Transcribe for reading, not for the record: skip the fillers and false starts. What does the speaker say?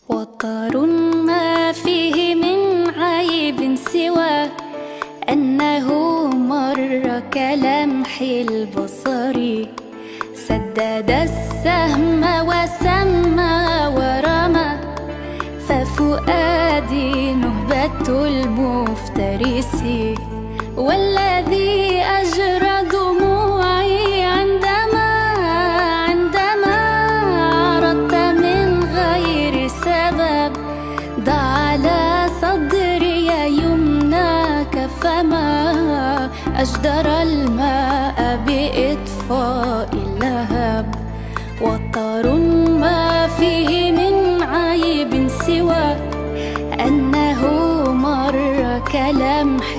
وطر ما فيه من عيب سوى أنه مر كلمح البصر، سدد السهم وسمى ورمى، ففؤادي نهبة المفترس، والذي أجرى دموعي عندما عرضت من غير سبب. ضع على صدري يمناك فما أجدر الماء بإطفاء اللهب. وطر ما فيه من عيب سوى أنه مر كلمح